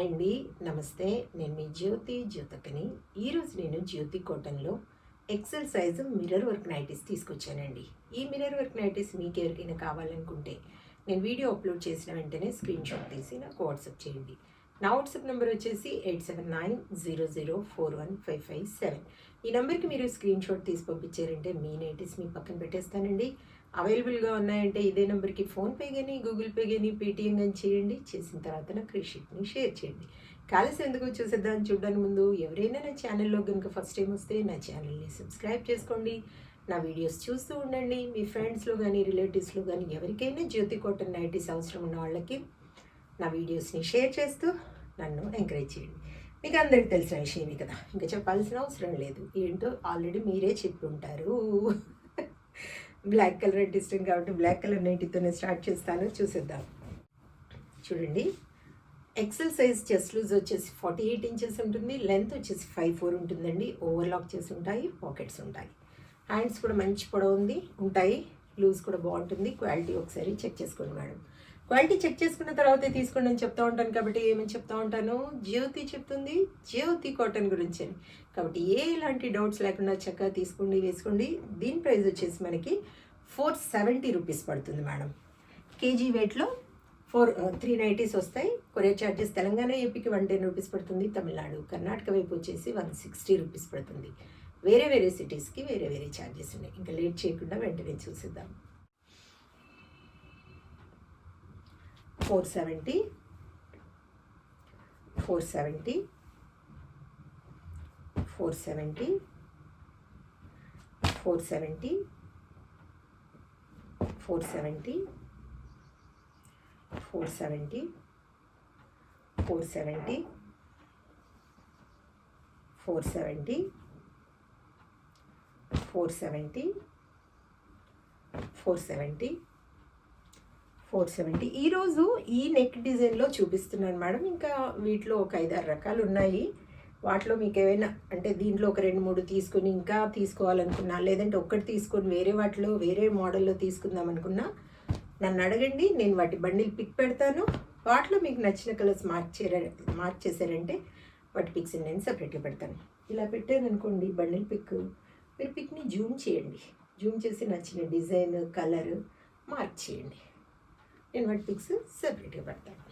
Hi అండి, నమస్తే. నేను మీ జ్యోతకని. ఈరోజు నేను జ్యోతి కాటన్లో XL size mirror work nighties తీసుకొచ్చానండి. ఈ మిర్రర్ వర్క్ నైటీస్ మీకు ఎవరికైనా కావాలనుకుంటే నేను వీడియో అప్లోడ్ చేసిన వెంటనే స్క్రీన్ షాట్ తీసి నాకు వాట్సాప్ చేయండి. నా వాట్సాప్ నెంబర్ వచ్చేసి 8790041557. ఈ నెంబర్కి మీరు స్క్రీన్ షాట్ తీసి పంపించారంటే మీ నైటీస్ మీ పక్కన పెట్టేస్తానండి. అవైలబుల్గా ఉన్నాయంటే ఇదే నెంబర్కి ఫోన్పే కానీ గూగుల్ పే కానీ పేటిఎం కానీ చేయండి. చేసిన తర్వాత నాకు రిసిప్ట్ని షేర్ చేయండి. కాలేసి ఎందుకు చూసేద్దామని చూడడానికి ముందు ఎవరైనా నా ఛానల్లో కనుక ఫస్ట్ టైం వస్తే నా ఛానల్ని సబ్స్క్రైబ్ చేసుకోండి. నా వీడియోస్ చూస్తూ ఉండండి. మీ ఫ్రెండ్స్లో కానీ రిలేటివ్స్లో కానీ ఎవరికైనా జ్యోతి కాటన్ నైటీస్ అవసరం ఉన్న వాళ్ళకి నా వీడియోస్ని షేర్ చేస్తూ నన్ను ఎంకరేజ్ చేయండి. మీకు అందరికీ తెలిసిన విషయమే కదా, ఇంకా చెప్పాల్సిన అవసరం లేదు. ఏంటో ఆల్రెడీ మీరే చెప్పి ఉంటారు. బ్లాక్ కలర్ అంటే ఇష్టం కాబట్టి బ్లాక్ కలర్ నైటీతోనే స్టార్ట్ చేస్తాను. చూసేద్దాం. చూడండి, ఎక్సెల్ సైజ్ చెస్ట్ లూజ్ వచ్చేసి 48 ఇంచెస్ ఉంటుంది. లెంత్ వచ్చేసి 5'4" ఉంటుందండి. ఓవర్లాక్ చేసి ఉంటాయి, పాకెట్స్ ఉంటాయి. హ్యాండ్స్ కూడా మంచి పొడవు ఉంటాయి. లూజ్ కూడా బాగుంటుంది. క్వాలిటీ ఒకసారి చెక్ చేసుకోండి మేడం. క్వాలిటీ చెక్ చేసుకున్న తర్వాతే తీసుకోండి అని చెప్తూ ఉంటాను కాబట్టి ఏమని చెప్తూ ఉంటాను, జ్యోతి చెప్తుంది జ్యోతి కాటన్ గురించి అని. కాబట్టి ఎలాంటి డౌట్స్ లేకుండా చక్కగా తీసుకోండి, వేసుకోండి. దీని ప్రైస్ వచ్చేసి మనకి 470 రూపీస్ పడుతుంది మేడం. కేజీ వెయిట్లో 3 నైటీస్ వస్తాయి. కొరియర్ ఛార్జెస్ తెలంగాణ ఏపీకి 110 రూపీస్ పడుతుంది. తమిళనాడు కర్ణాటక వైపు వచ్చేసి 160 రూపీస్ పడుతుంది. వేరే వేరే సిటీస్కి వేరే వేరే ఛార్జెస్ ఉన్నాయి. ఇంకా లేట్ చేయకుండా వెంటనే చూసేద్దాం. 470 470 470 470 470 470 470 470 470 470 470. ఈరోజు ఈ నెక్ డిజైన్లో చూపిస్తున్నాను మేడం. ఇంకా వీటిలో ఒక 5-6 రకాలు ఉన్నాయి. వాటిలో మీకు ఏమైనా అంటే దీంట్లో ఒక 2-3 తీసుకొని ఇంకా తీసుకోవాలనుకున్నా, లేదంటే ఒక్కటి తీసుకొని వేరే వాటిలో వేరే మోడల్లో తీసుకుందాం అనుకున్నా నన్ను అడగండి. నేను వాటి బండిల్ పిక్ పెడతాను. వాటిలో మీకు నచ్చిన కలర్స్ మార్క్ చేశారంటే వాటి పిక్స్ నేను సపరేట్గా పెడతాను. ఇలా పెట్టాను అనుకోండి బండిల్ పిక్, మీరు పిక్ని జూమ్ చేయండి. జూమ్ చేసి నచ్చిన డిజైన్ కలర్ మార్క్ చేయండి. నేను వాటి పిక్స్ సెపరేట్గా పెడతాను.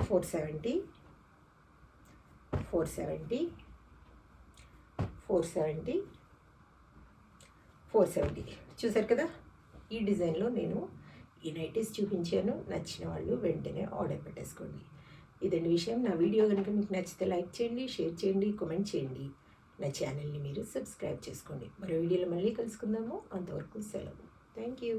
470 470 470 470 చూసారు కదా. ఈ డిజైన్లో నేను ఈ నైటీస్ చూపించాను. నచ్చిన వాళ్ళు వెంటనే ఆర్డర్ పెట్టేసుకోండి. ఇదండి విషయం. నా వీడియో కనుక మీకు నచ్చితే లైక్ చేయండి, షేర్ చేయండి, కామెంట్ చేయండి. నా ఛానల్ని మీరు సబ్స్క్రైబ్ చేసుకోండి. మరో వీడియోలో మళ్ళీ కలుసుకుందాము. అంతవరకు సెలవు. Thank you.